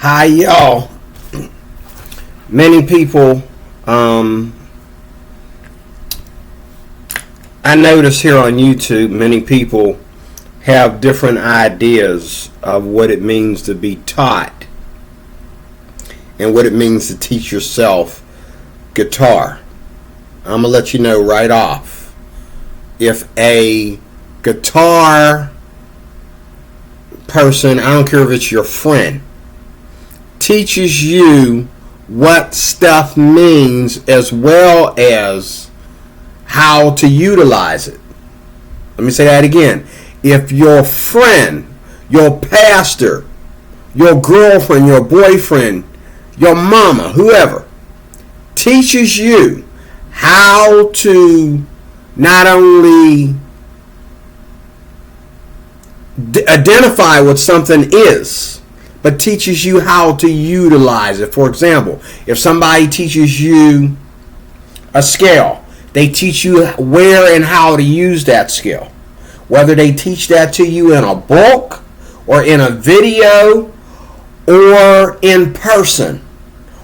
Hi, y'all. Many people, I notice here on YouTube, many people have different ideas of what it means to be taught and what it means to teach yourself guitar. I'm going to let you know right off. If a guitar person, I don't care if it's your friend, teaches you what stuff means as well as how to utilize it. Let me say that again. If your friend, your pastor, your girlfriend, your boyfriend, your mama, whoever, teaches you how to not only identify what something is, but teaches you how to utilize it. For example, if somebody teaches you a scale, they teach you where and how to use that scale. Whether they teach that to you in a book or in a video or in person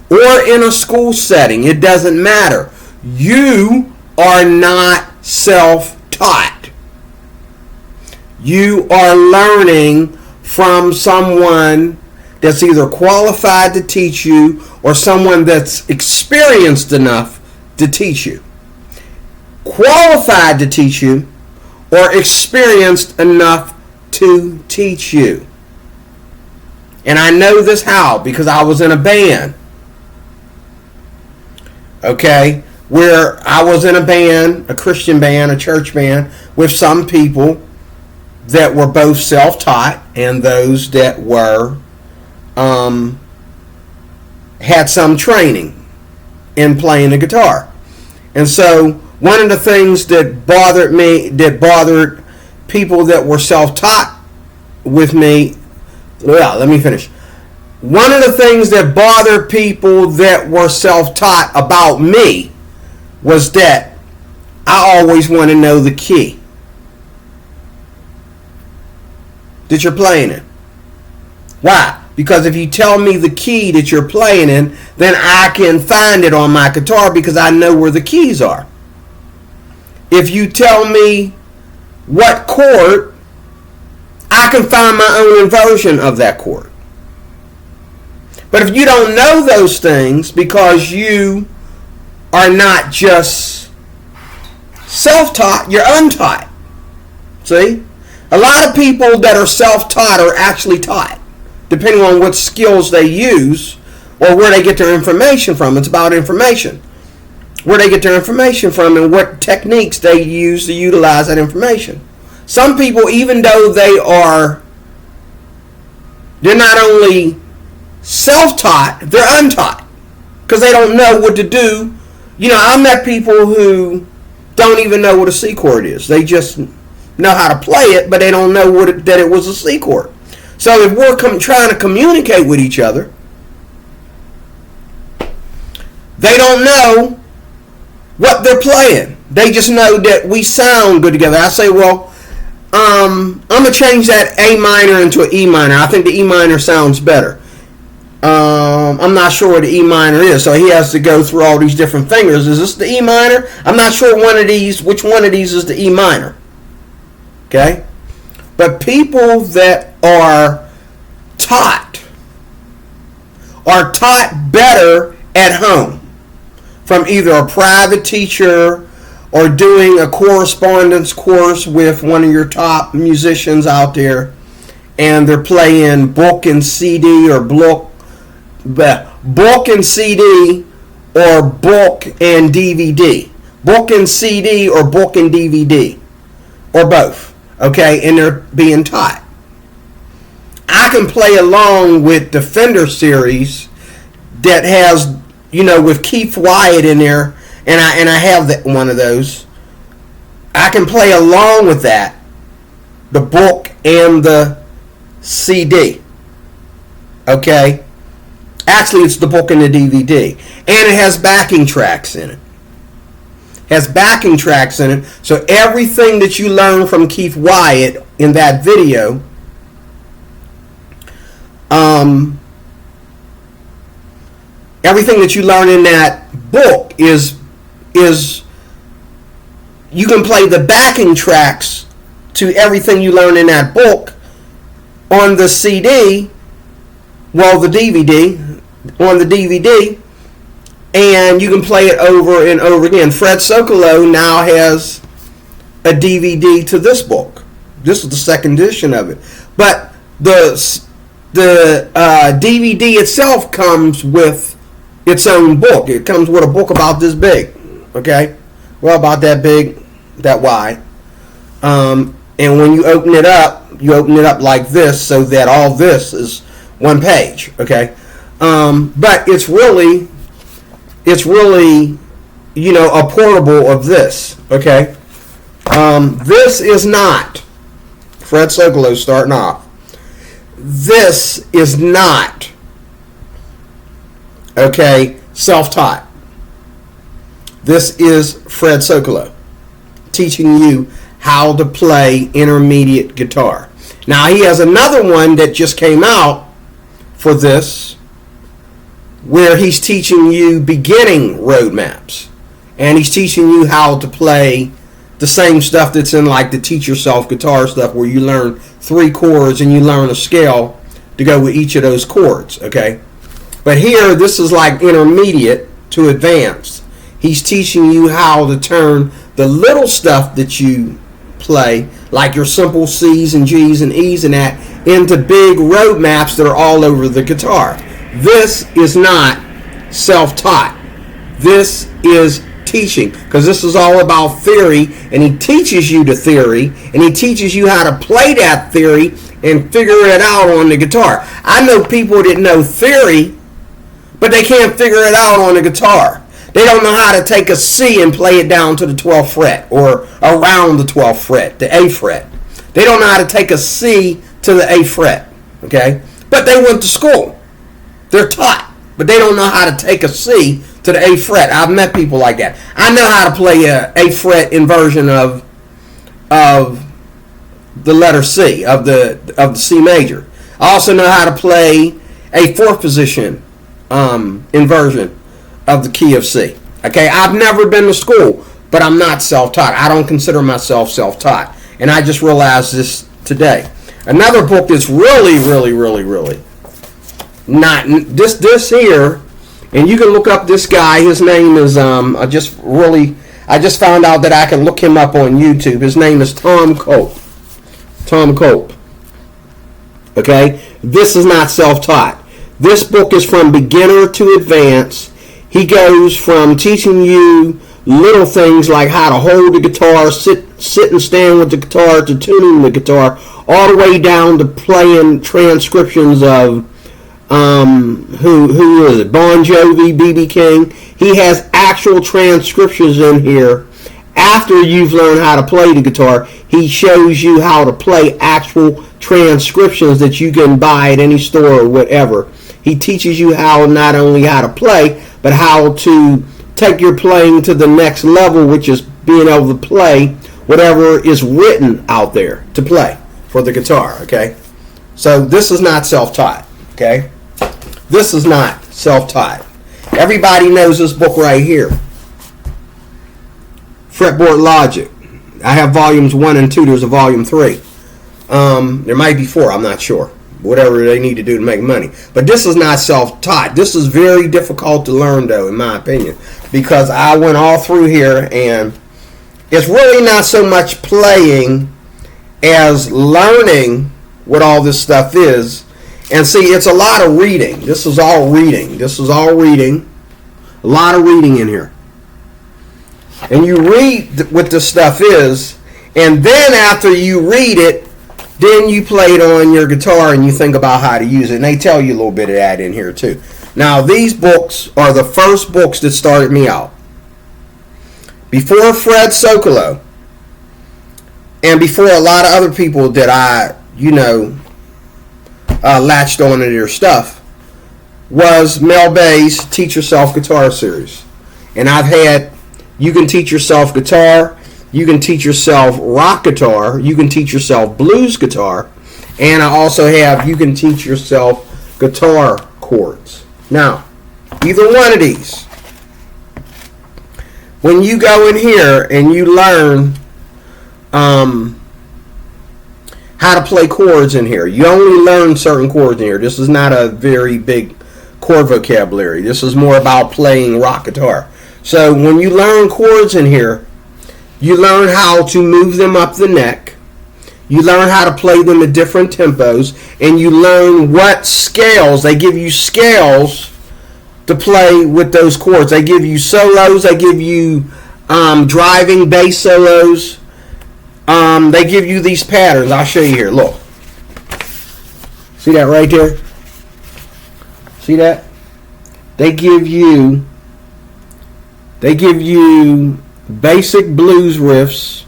or in a school setting, it doesn't matter. You are not self-taught. You are learning from someone that's either qualified to teach you or someone that's experienced enough to teach you. Qualified to teach you or experienced enough to teach you. And I know this how, because I was in a band. Okay? Where I was in a band, a Christian band, a church band, with some people that were both self-taught and those that were had some training in playing the guitar. And so one of the things that bothered me, that bothered people that were self-taught with me, well, let me finish. One of the things that bothered people that were self-taught about me was that I always want to know the key that you're playing in. Why? Because if you tell me the key that you're playing in, then I can find it on my guitar because I know where the keys are. If you tell me what chord, I can find my own inversion of that chord. But if you don't know those things because you are not just self-taught, you're untaught. See? A lot of people that are self-taught are actually taught, depending on what skills they use or where they get their information from. It's about information. Where they get their information from and what techniques they use to utilize that information. Some people, even though they're not only self-taught, they're untaught because they don't know what to do. You know, I met people who don't even know what a C chord is. They just know how to play it, but they don't know that it was a C chord. So if we're trying to communicate with each other, they don't know what they're playing. They just know that we sound good together. I say, well, I'm going to change that A minor into an E minor. I think the E minor sounds better. I'm not sure what the E minor is, so he has to go through all these different fingers. Is this the E minor? I'm not sure which one of these is the E minor. Okay? But people that are taught better at home from either a private teacher or doing a correspondence course with one of your top musicians out there, and they're playing book and CD or book and CD or book and DVD. Book and CD or book and DVD. Or both. Okay? And they're being taught. I can play along with the Fender series that has, with Keith Wyatt in there, and I have one of those. I can play along with that, the book and the CD. Okay? Actually, it's the book and the DVD. And it has backing tracks in it. So everything that you learn from Keith Wyatt in that video everything that you learn in that book is you can play the backing tracks to everything you learn in that book on the CD, well, the DVD, on the DVD, and you can play it over and over again. Fred Sokolow now has a DVD to this book. This is the second edition of it. But the DVD itself comes with its own book. It comes with a book about this big, okay? Well, about that big, that wide. And when you open it up like this, so that all this is one page, okay? But it's really, you know, a portable of this, okay? This is not, Fred Sokolow starting off, this is not, okay, self-taught. This is Fred Sokolow teaching you how to play intermediate guitar. Now, he has another one that just came out for this where he's teaching you beginning roadmaps. And he's teaching you how to play the same stuff that's in like the teach yourself guitar stuff, where you learn 3 chords and you learn a scale to go with each of those chords, okay? But here, this is like intermediate to advanced. He's teaching you how to turn the little stuff that you play, like your simple C's and G's and E's and that, into big road maps that are all over the guitar. This is not self-taught. This is teaching, because this is all about theory, and he teaches you the theory, and he teaches you how to play that theory and figure it out on the guitar. I know people that know theory, but they can't figure it out on the guitar. They don't know how to take a C and play it down to the 12th fret or around the 12th fret, the A fret. They don't know how to take a C to the A fret, okay? But they went to school. They're taught, but they don't know how to take a C to the A fret. I've met people like that. I know how to play a A fret inversion of the letter C, of the C major. I also know how to play a 4th position inversion of the key of C. Okay, I've never been to school, but I'm not self-taught. I don't consider myself self-taught, and I just realized this today. Another book that's really not this here, and you can look up this guy. His name is I just found out that I can look him up on YouTube. His name is Tom Cope. Tom Cope. Okay, this is not self-taught. This book is from beginner to advanced. He goes from teaching you little things like how to hold the guitar, sit and stand with the guitar, to tuning the guitar, all the way down to playing transcriptions of who is it? Bon Jovi, B.B. King. He has actual transcriptions in here. After you've learned how to play the guitar, he shows you how to play actual transcriptions that you can buy at any store or whatever. He teaches you how, not only how to play, but how to take your playing to the next level, which is being able to play whatever is written out there to play for the guitar, okay? So this is not self-taught, okay? This is not self-taught. Everybody knows this book right here. Fretboard Logic. I have volumes 1 and 2. There's a volume 3. There might be 4. I'm not sure. Whatever they need to do to make money. But this is not self-taught. This is very difficult to learn, though, in my opinion, because I went all through here, and it's really not so much playing as learning what all this stuff is. And see, it's a lot of reading. This is all reading. This is all reading. A lot of reading in here. And you read what this stuff is, and then after you read it, then you play it on your guitar and you think about how to use it. And they tell you a little bit of that in here too. Now, these books are the first books that started me out. Before Fred Sokolow, and before a lot of other people that I, latched on to their stuff, was Mel Bay's Teach Yourself Guitar series. And I've had You Can Teach Yourself Guitar, You Can Teach Yourself Rock Guitar, You Can Teach Yourself Blues Guitar, and I also have You Can Teach Yourself Guitar Chords. Now, Either one of these. When you go in here and you learn how to play chords in here, you only learn certain chords in here. This is not a very big chord vocabulary. This is more about playing rock guitar. So when you learn chords in here, you learn how to move them up the neck. You learn how to play them at different tempos, and you learn what scales. They give you scales to play with those chords. They give you solos. They give you driving bass solos. They give you these patterns. I'll show you here. Look. See that right there? See that? They give you basic blues riffs,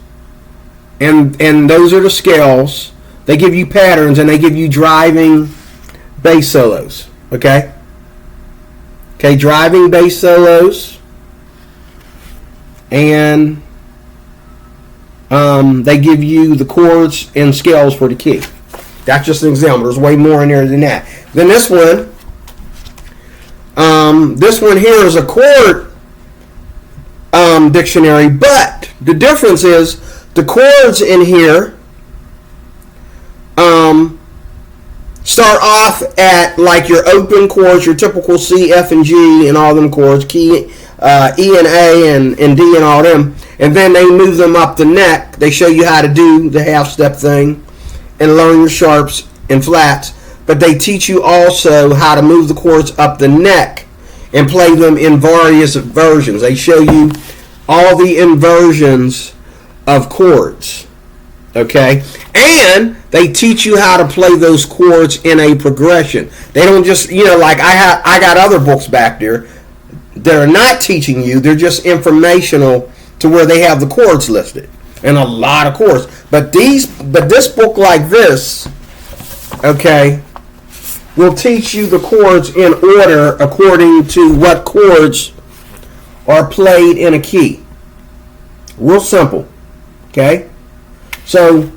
and those are the scales. They give you patterns, and they give you driving bass solos. Okay? Okay, driving bass solos, and they give you the chords and scales for the key. That's just an example. There's way more in there than that. Then this one here is a chord dictionary, but the difference is the chords in here start off at like your open chords, your typical C, F, and G, and all them chords, key, E and A, and D, and all them. And then they move them up the neck. They show you how to do the half-step thing and learn your sharps and flats. But they teach you also how to move the chords up the neck and play them in various versions. They show you all the inversions of chords. Okay? And they teach you how to play those chords in a progression. They don't just, like I got other books back there that are not teaching you. They're just informational to where they have the chords listed. And a lot of chords. But this book like this, okay, will teach you the chords in order according to what chords are played in a key. Real simple. Okay? So,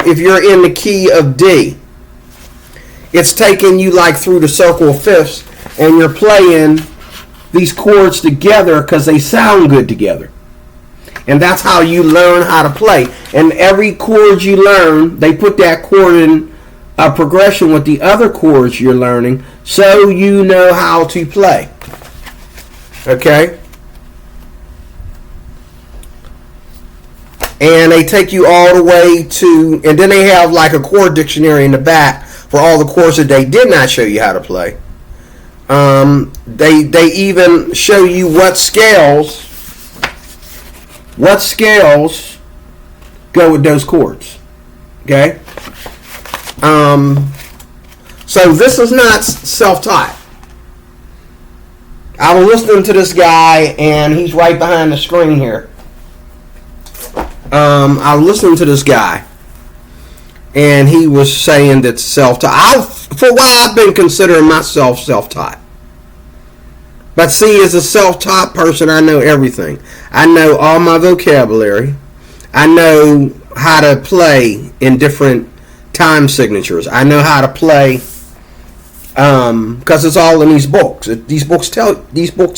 if you're in the key of D, it's taking you like through the circle of fifths, and you're playing these chords together because they sound good together. And that's how you learn how to play. And every chord you learn, they put that chord in a progression with the other chords you're learning, so you know how to play. Okay? And they take you all the way to, and then they have like a chord dictionary in the back for all the chords that they did not show you how to play. They even show you what scales go with those chords. Okay? So this is not self-taught. I was listening to this guy, and he's right behind the screen here. I was listening to this guy, and he was saying that self-taught. For a while, I've been considering myself self-taught. But see, as a self-taught person, I know everything. I know all my vocabulary. I know how to play in different time signatures. I know how to play because it's all in these books. These books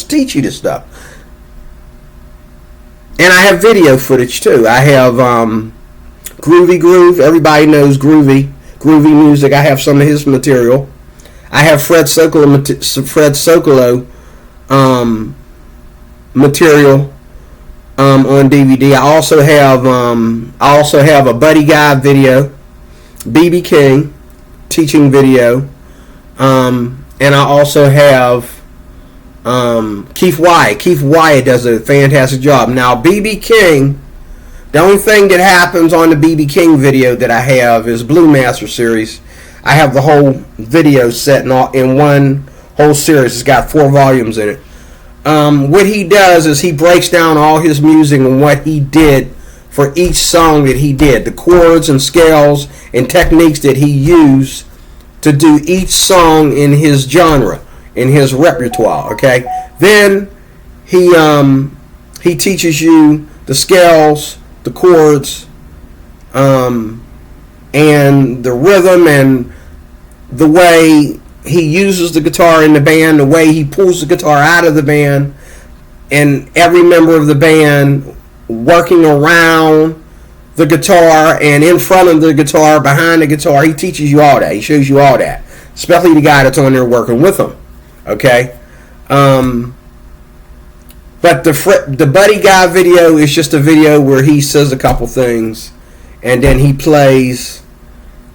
teach you this stuff. And I have video footage too. I have Groovy Groove. Everybody knows Groovy Music. I have some of his material. I have Fred Sokolow material on DVD. I also have a Buddy Guy video, BB King teaching video, and I also have Keith Wyatt. Keith Wyatt does a fantastic job. Now, BB King, the only thing that happens on the BB King video that I have is Blue Master series. I have the whole video set in one whole series. It's got 4 volumes in it. What he does is he breaks down all his music and what he did for each song that he did, the chords and scales and techniques that he used to do each song in his genre, in his repertoire. Okay, then he teaches you the scales, the chords, and the rhythm and the way he uses the guitar in the band, the way he pulls the guitar out of the band, and every member of the band working around the guitar and in front of the guitar, behind the guitar. He teaches you all that. He shows you all that, especially the guy that's on there working with him. Okay? But the Buddy Guy video is just a video where he says a couple things, and then he plays,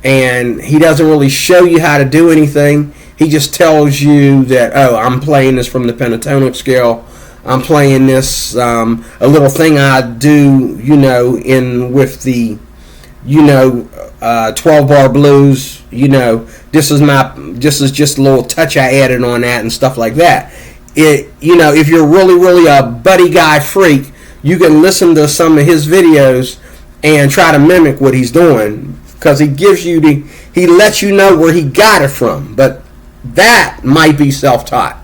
and he doesn't really show you how to do anything. He just tells you that, oh, I'm playing this from the pentatonic scale. I'm playing this, a little thing I do, with the, 12-bar blues. This is just a little touch I added on that and stuff like that. If you're really, really a Buddy Guy freak, you can listen to some of his videos and try to mimic what he's doing, because he lets you know where he got it from. But that might be self-taught.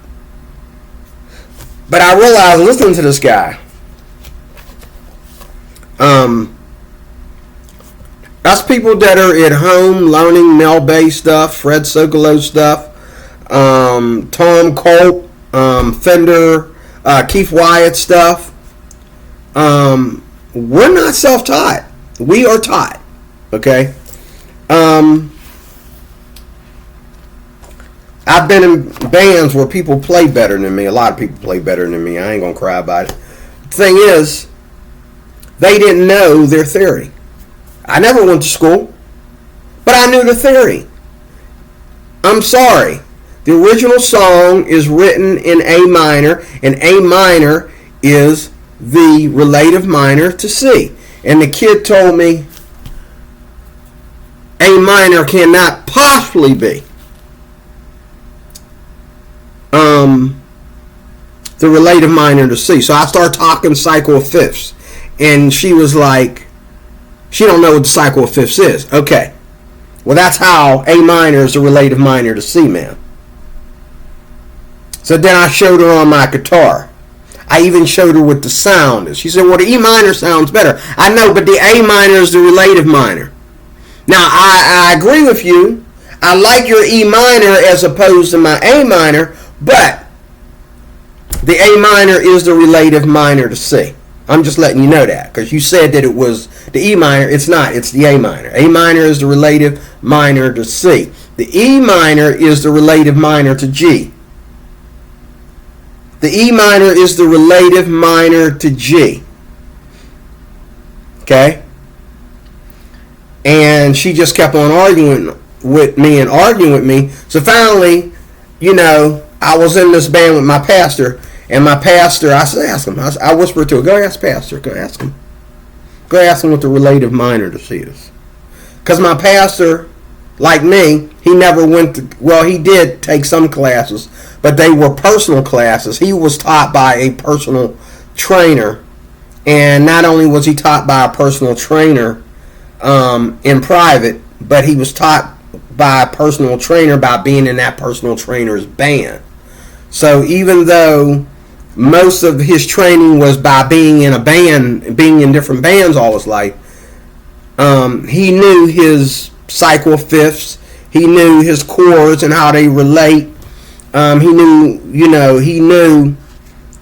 But I realized listening to this guy, that's people that are at home learning Mel-Bay stuff, Fred Sokolow stuff, Tom Colt, Fender, Keith Wyatt stuff. We're not self-taught. We are taught. Okay? I've been in bands where people play better than me. A lot of people play better than me. I ain't going to cry about it. The thing is, they didn't know their theory. I never went to school, but I knew the theory. I'm sorry. The original song is written in A minor, and A minor is the relative minor to C. And the kid told me A minor cannot possibly be the relative minor to C. So I started talking cycle of fifths, and she was like, she don't know what the cycle of fifths is. Okay, well, that's how A minor is the relative minor to C, man. So then I showed her on my guitar. I even showed her what the sound is. She said, well, the E minor sounds better. I know, but the A minor is the relative minor. Now, I agree with you. I like your E minor as opposed to my A minor, but the A minor is the relative minor to C. I'm just letting you know that, because you said that it was the E minor. It's not. It's the A minor. A minor is the relative minor to C. The E minor is the relative minor to G. The E minor is the relative minor to G. Okay? And she just kept on arguing with me. So finally, I was in this band with my pastor. And my pastor, I said, ask him. I whispered to her, go ask pastor. Go ask him. Go ask him what the relative minor to C is. Because my pastor, like me, he never went to, well, he did take some classes, but they were personal classes. He was taught by a personal trainer. And not only was he taught by a personal trainer in private, but he was taught by a personal trainer by being in that personal trainer's band. So even though most of his training was by being in a band, being in different bands all his life, he knew his cycle fifths, he knew his chords and how they relate. He knew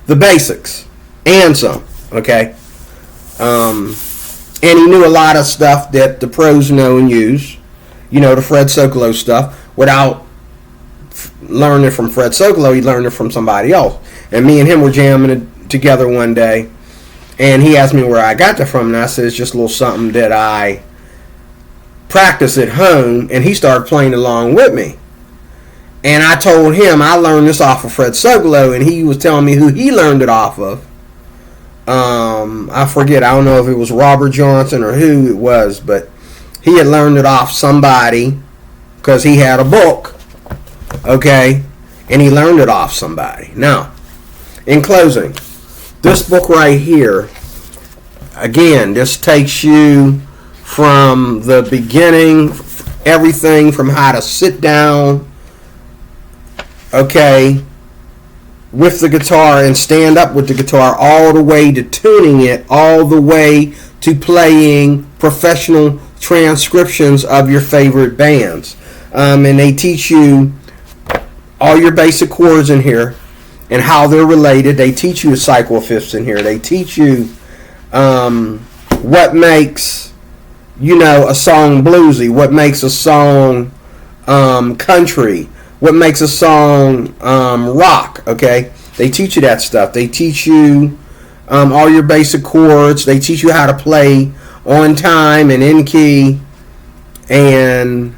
the basics and some, okay? And he knew a lot of stuff that the pros know and use, the Fred Sokolow stuff. Without learning from Fred Sokolow, he learned it from somebody else. And me and him were jamming it together one day, and he asked me where I got that from, and I said it's just a little something that I practice at home, and he started playing along with me. And I told him I learned this off of Fred Sokolow, and he was telling me who he learned it off of. I forget, I don't know if it was Robert Johnson or who it was, but he had learned it off somebody because he had a book, okay, and he learned it off somebody. Now, in closing, this book right here, again, this takes you from the beginning, everything from how to sit down, okay, with the guitar and stand up with the guitar, all the way to tuning it, all the way to playing professional transcriptions of your favorite bands. And they teach you all your basic chords in here and how they're related. They teach you cyclofifths in here. They teach you what makes, a song bluesy, what makes a song country, what makes a song rock, okay? They teach you that stuff. They teach you all your basic chords. They teach you how to play on time and in key, and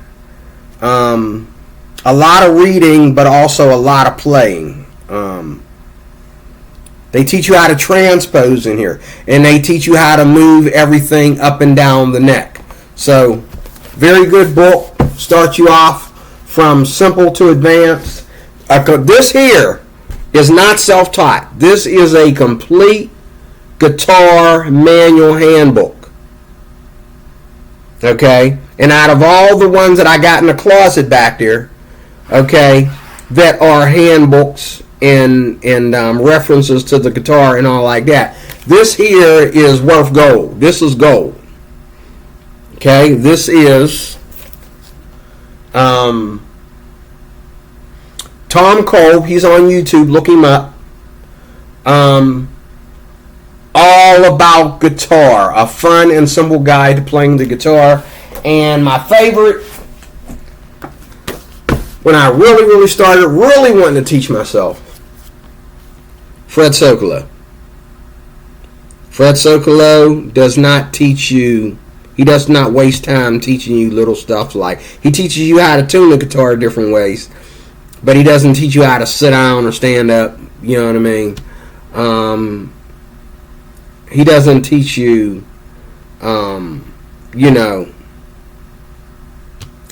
a lot of reading, but also a lot of playing. They teach you how to transpose in here, and they teach you how to move everything up and down the neck. So, very good book. Starts you off from simple to advanced. This here is not self-taught. This is a complete guitar manual handbook. Okay? And out of all the ones that I got in the closet back there, okay, that are handbooks and references to the guitar and all like that, this here is worth gold. This is gold. Okay? This is Tom Kolb. He's on YouTube. Look him up. All about guitar. A fun and simple guide to playing the guitar. And my favorite, when I really started wanting to teach myself, Fred Socolow. Fred Socolow does not teach you, he does not waste time teaching you little stuff like, he teaches you how to tune the guitar different ways, but he doesn't teach you how to sit down or stand up, you know what I mean? He doesn't teach you,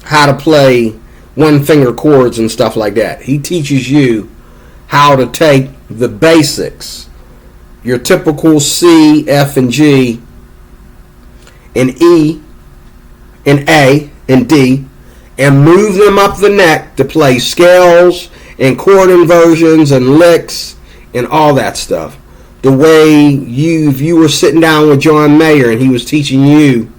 how to play one-finger chords and stuff like that. He teaches you how to take the basics, your typical C, F, and G, and E, and A, and D, and move them up the neck to play scales and chord inversions and licks and all that stuff. The way if you were sitting down with John Mayer and he was teaching you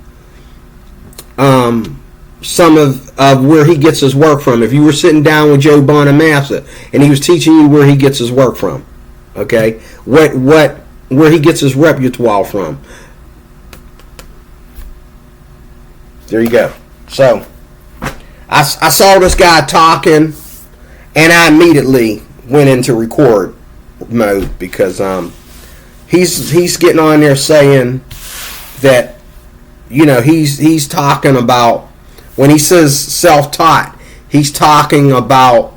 some of where he gets his work from. If you were sitting down with Joe Bonamassa and he was teaching you where he gets his work from, okay, where he gets his repertoire from. There you go. So I saw this guy talking, and I immediately went into record mode because he's getting on there saying that he's talking about, when he says self-taught, he's talking about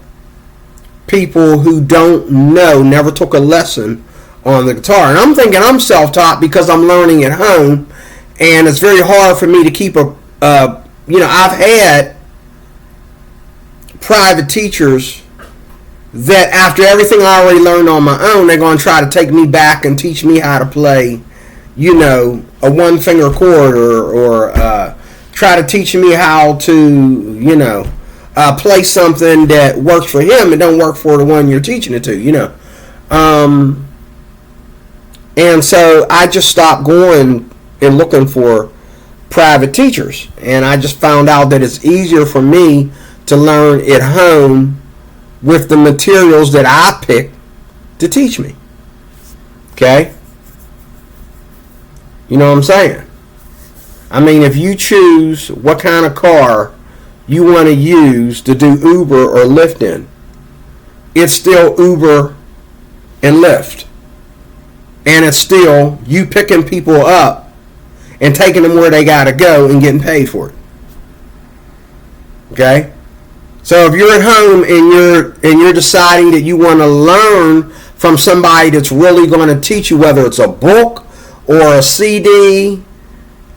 people who don't know, never took a lesson on the guitar. And I'm thinking I'm self-taught because I'm learning at home, and it's very hard for me to keep I've had private teachers that after everything I already learned on my own, they're going to try to take me back and teach me how to play, a one-finger chord or try to teach me how to, play something that works for him and don't work for the one you're teaching it to, And so I just stopped going and looking for private teachers. And I just found out that it's easier for me to learn at home with the materials that I pick to teach me. Okay? You know what I'm saying? I mean, if you choose what kind of car you want to use to do Uber or Lyft in, it's still Uber and Lyft. And it's still you picking people up and taking them where they got to go and getting paid for it. Okay? So if you're at home and you're deciding that you want to learn from somebody that's really going to teach you, whether it's a book or a CD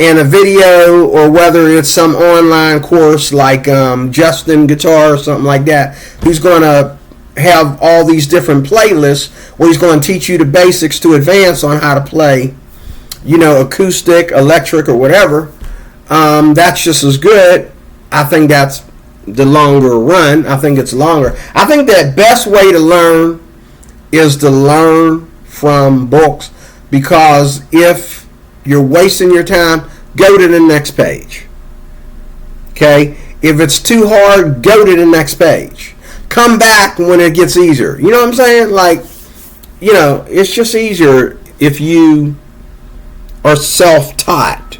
and a video, or whether it's some online course like Justin Guitar or something like that, who's going to have all these different playlists where he's going to teach you the basics to advance on how to play, acoustic, electric, or whatever, that's just as good. I think that's the longer run. I think it's longer. I think that best way to learn is to learn from books, because if you're wasting your time, go to the next page. Okay? If it's too hard, go to the next page. come back when it gets easier. You know what I'm saying? Like, it's just easier if you are self-taught.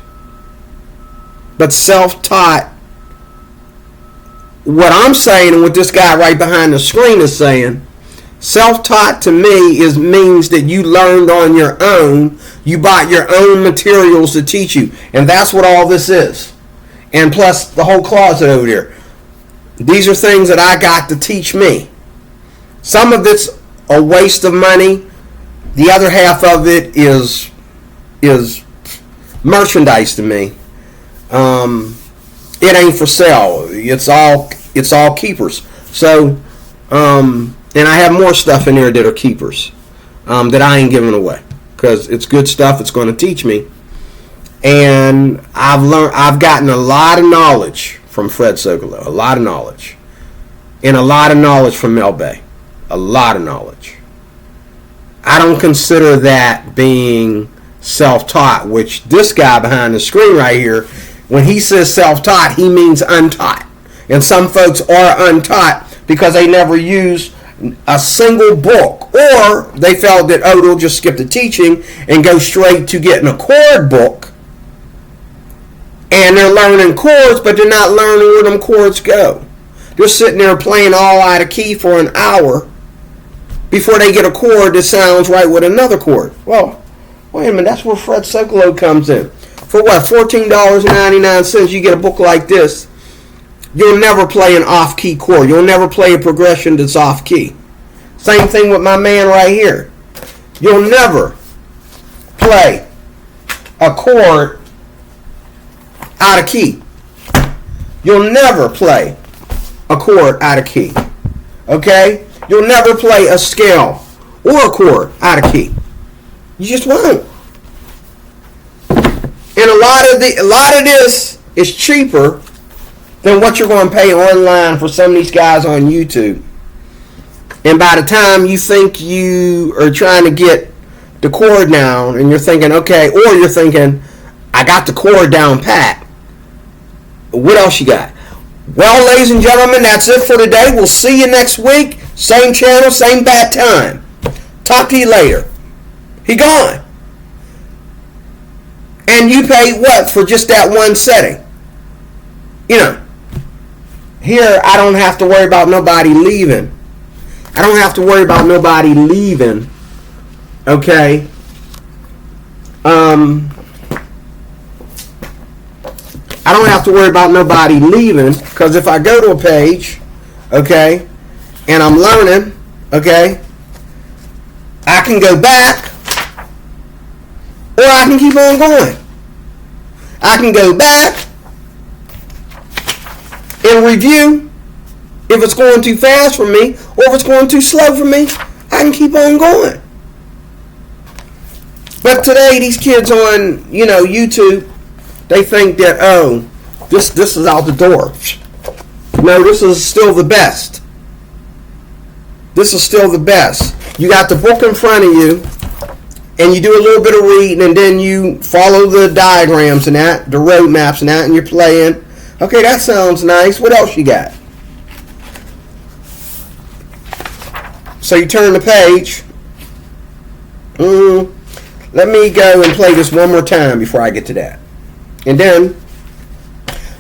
But self-taught, what I'm saying and what this guy right behind the screen is saying, self-taught to me means that you learned on your own. You bought your own materials to teach you. And that's what all this is. And plus the whole closet over there. These are things that I got to teach me. Some of it's a waste of money. The other half of it is merchandise to me. It ain't for sale. It's all keepers. So, and I have more stuff in there that are keepers that I ain't giving away because it's good stuff. It's going to teach me, and I've gotten a lot of knowledge from Fred Sogolo, a lot of knowledge, and a lot of knowledge from Mel Bay, a lot of knowledge. I don't consider that being self-taught, which this guy behind the screen right here, when he says self-taught, he means untaught. And some folks are untaught because they never used a single book, or they felt that, they'll just skip the teaching and go straight to getting a chord book. And they're learning chords, but they're not learning where them chords go. They're sitting there playing all out of key for an hour before they get a chord that sounds right with another chord. Well, wait a minute, that's where Fred Sogolo comes in. For what, $14.99, you get a book like this. You'll never play an off-key chord. You'll never play a progression that's off-key. Same thing with my man right here. You'll never play a chord out of key. You'll never play a chord out of key. Okay? You'll never play a scale or a chord out of key. You just won't. And a lot of this is cheaper than what you're going to pay online for some of these guys on YouTube. And by the time you think you are trying to get the chord down, and you're thinking, okay, or you're thinking, I got the chord down pat. What else you got? Well, ladies and gentlemen, that's it for today. We'll see you next week. Same channel, same bad time. Talk to you later. He gone. And you pay what for just that one setting? Here I don't have to worry about nobody leaving. I don't have to worry about nobody leaving. Okay. I don't have to worry about nobody leaving, because if I go to a page, okay, and I'm learning, okay, I can go back, or I can keep on going. I can go back and review if it's going too fast for me, or if it's going too slow for me. I can keep on going. But today, these kids on, YouTube, they think that, this is out the door. No, this is still the best. This is still the best. You got the book in front of you, and you do a little bit of reading, and then you follow the diagrams and that, the road maps and that, and you're playing. Okay, that sounds nice. What else you got? So you turn the page. Let me go and play this one more time before I get to that. And then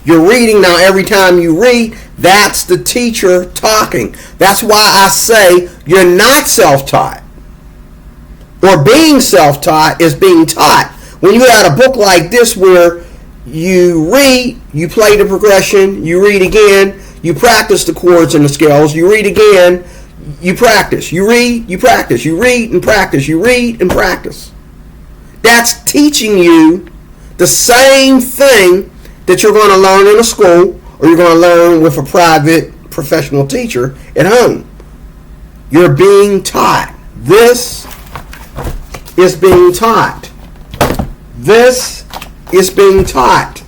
you're reading. Now every time you read, that's the teacher talking. That's why I say you're not self-taught. Or being self-taught is being taught. When you got a book like this where you read, you play the progression, you read again, you practice the chords and the scales, you read again, you practice, you read, you practice, you read and practice, you read and practice. That's teaching you the same thing that you're going to learn in a school, or you're going to learn with a private professional teacher at home. You're being taught. This is being taught. This is being taught.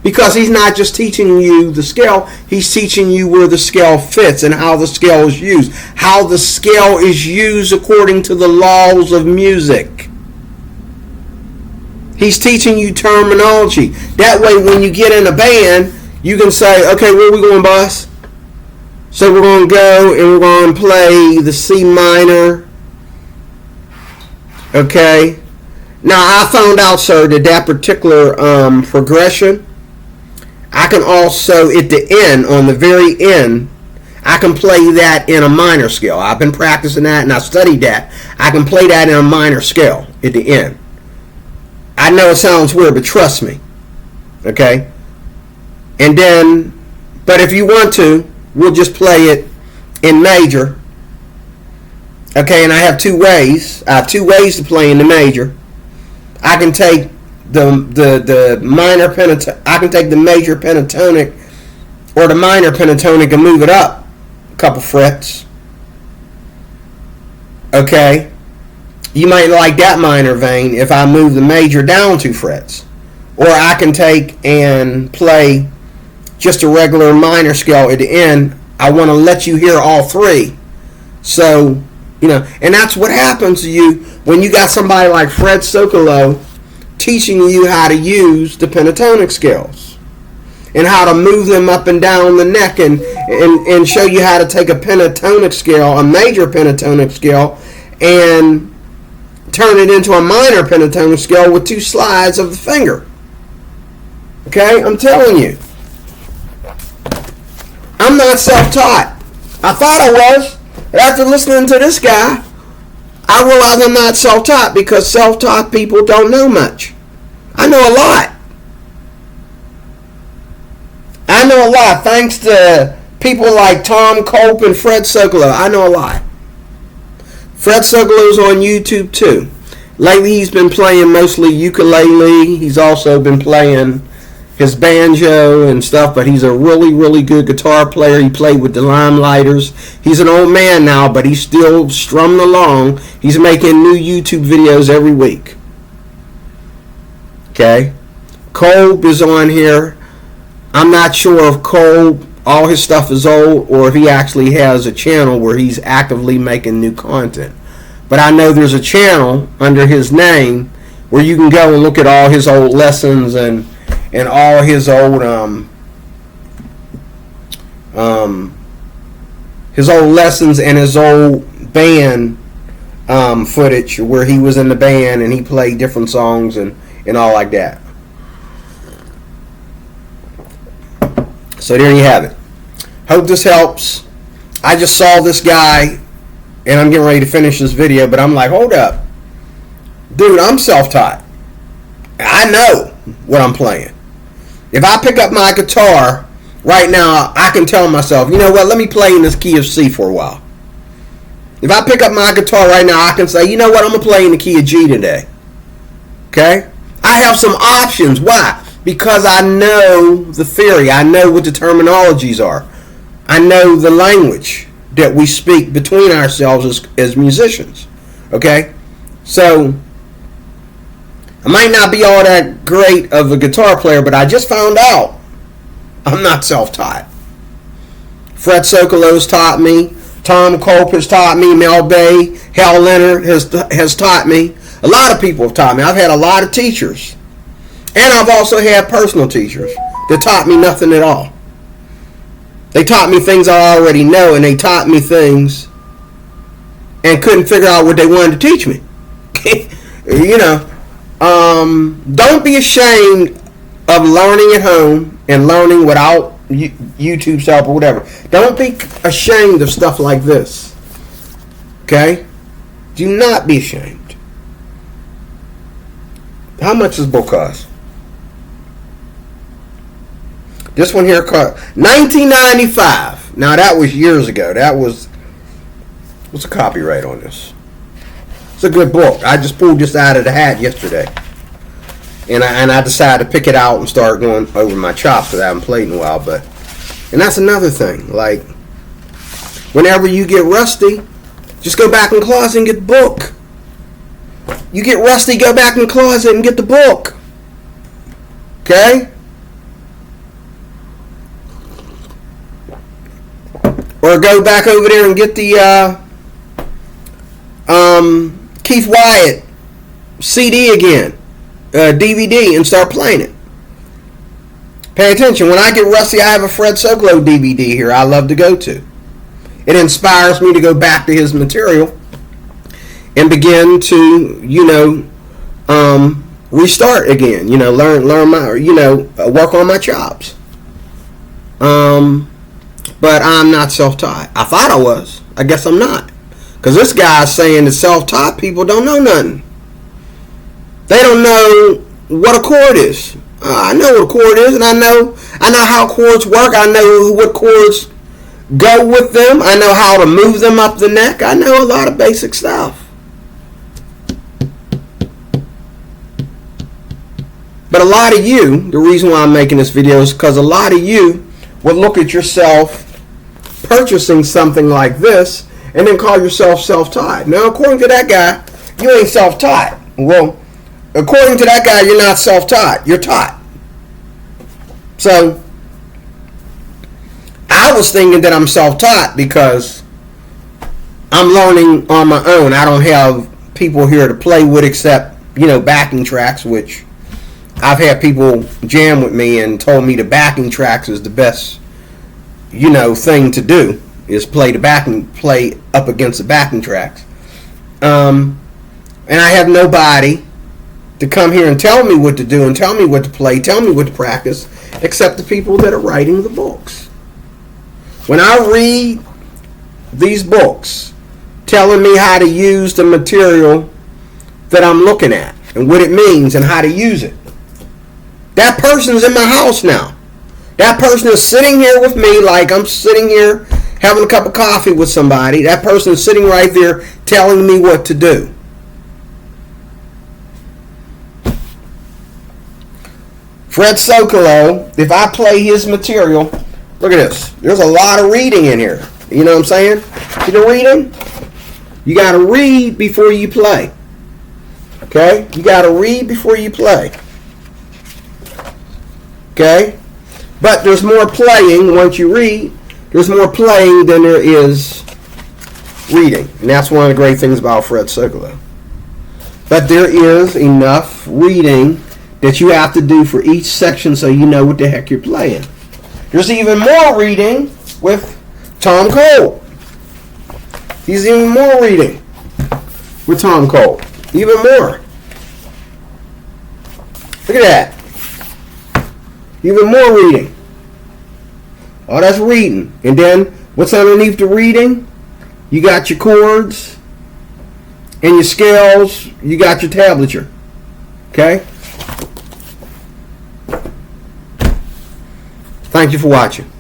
Because he's not just teaching you the scale, he's teaching you where the scale fits and how the scale is used. How the scale is used according to the laws of music. He's teaching you terminology. That way when you get in a band, you can say, okay, where are we going, boss? So we're going to go and we're going to play the C minor. Okay. Now I found out, sir, that particular progression, I can also, at the end, on the very end, I can play that in a minor scale. I've been practicing that and I studied that. I can play that in a minor scale at the end. I know it sounds weird, but trust me. Okay? And then, but if you want to, we'll just play it in major. Okay, and I have two ways. I have two ways to play in the major. I can take the minor pentatonic. I can take the major pentatonic or the minor pentatonic and move it up a couple frets. Okay, you might like that minor vein if I move the major down 2 frets, or I can take and play just a regular minor scale at the end. I want to let you hear all 3, so. You know, and that's what happens to you when you got somebody like Fred Sokolow teaching you how to use the pentatonic scales and how to move them up and down the neck and show you how to take a pentatonic scale, a major pentatonic scale, and turn it into a minor pentatonic scale with 2 slides of the finger. Okay, I'm telling you. I'm not self-taught. I thought I was. After listening to this guy, I realize I'm not self-taught, because self-taught people don't know much. I know a lot. I know a lot thanks to people like Tom Culp and Fred Sokolow. I know a lot. Fred Sokolow's on YouTube too. Lately he's been playing mostly ukulele. He's also been playing his banjo and stuff, but he's a really, really good guitar player. He played with the Limelighters. He's an old man now, but he's still strumming along. He's making new YouTube videos every week. Okay? Kolb is on here. I'm not sure if Kolb, all his stuff is old, or if he actually has a channel where he's actively making new content. But I know there's a channel under his name where you can go and look at all his old lessons and all his old lessons and his old band footage where he was in the band and he played different songs and all like that. So there you have it. Hope this helps. I just saw this guy and I'm getting ready to finish this video, but I'm like, hold up. Dude, I'm self-taught. I know what I'm playing. If I pick up my guitar right now, I can tell myself, you know what, let me play in this key of C for a while. If I pick up my guitar right now, I can say, you know what, I'm going to play in the key of G today. Okay? I have some options. Why? Because I know the theory. I know what the terminologies are. I know the language that we speak between ourselves as musicians. Okay? So I might not be all that great of a guitar player, but I just found out I'm not self-taught. Fred Sokolow's taught me. Tom Culp has taught me. Mel Bay, Hal Leonard has taught me. A lot of people have taught me. I've had a lot of teachers. And I've also had personal teachers that taught me nothing at all. They taught me things I already know, and they taught me things and couldn't figure out what they wanted to teach me. You know. Don't be ashamed of learning at home and learning without YouTube's help or whatever. Don't be ashamed of stuff like this. Okay? Do not be ashamed. How much does this book cost? This one here cost $19.95. Now that was years ago. What's the copyright on this? It's a good book. I just pulled this out of the hat yesterday. And I decided to pick it out and start going over my chops because I haven't played in a while. And that's another thing. Like, whenever you get rusty, just go back in the closet and get the book. You get rusty, go back in the closet and get the book. Okay? Or go back over there and get the Keith Wyatt CD again, DVD, and start playing it. Pay attention. When I get rusty, I have a Fred Sokolow DVD here I love to go to. it inspires me to go back to his material and begin to, restart again. Learn my, work on my chops. But I'm not self-taught. I thought I was. I guess I'm not. Because this guy's saying that self-taught people don't know nothing. They don't know what a chord is. I know what a chord is, and I know how chords work. I know what chords go with them. I know how to move them up the neck. I know a lot of basic stuff. But a lot of you, the reason why I'm making this video is because a lot of you will look at yourself purchasing something like this and then call yourself self-taught. Now, according to that guy, you ain't self-taught. Well, according to that guy, you're not self-taught. You're taught. So, I was thinking that I'm self-taught because I'm learning on my own. I don't have people here to play with except, backing tracks, which I've had people jam with me and told me the backing tracks is the best, thing to do, is play up against the backing tracks. And I have nobody to come here and tell me what to do and tell me what to play, tell me what to practice, except the people that are writing the books. When I read these books telling me how to use the material that I'm looking at and what it means and how to use it, that person's in my house now. That person is sitting here with me like I'm sitting here having a cup of coffee with somebody. That person is sitting right there telling me what to do. Fred Sokolow, if I play his material, look at this. There's a lot of reading in here. You know what I'm saying? See the reading? You got to read before you play. Okay? You got to read before you play. Okay? But there's more playing once you read. There's more playing than there is reading. And that's one of the great things about Fred Sokolow. But there is enough reading that you have to do for each section so you know what the heck you're playing. There's even more reading with Tom Cole. He's even more reading with Tom Cole. Even more. Look at that. Even more reading. Oh, that's reading. And then what's underneath the reading? You got your chords and your scales. You got your tablature. Okay? Thank you for watching.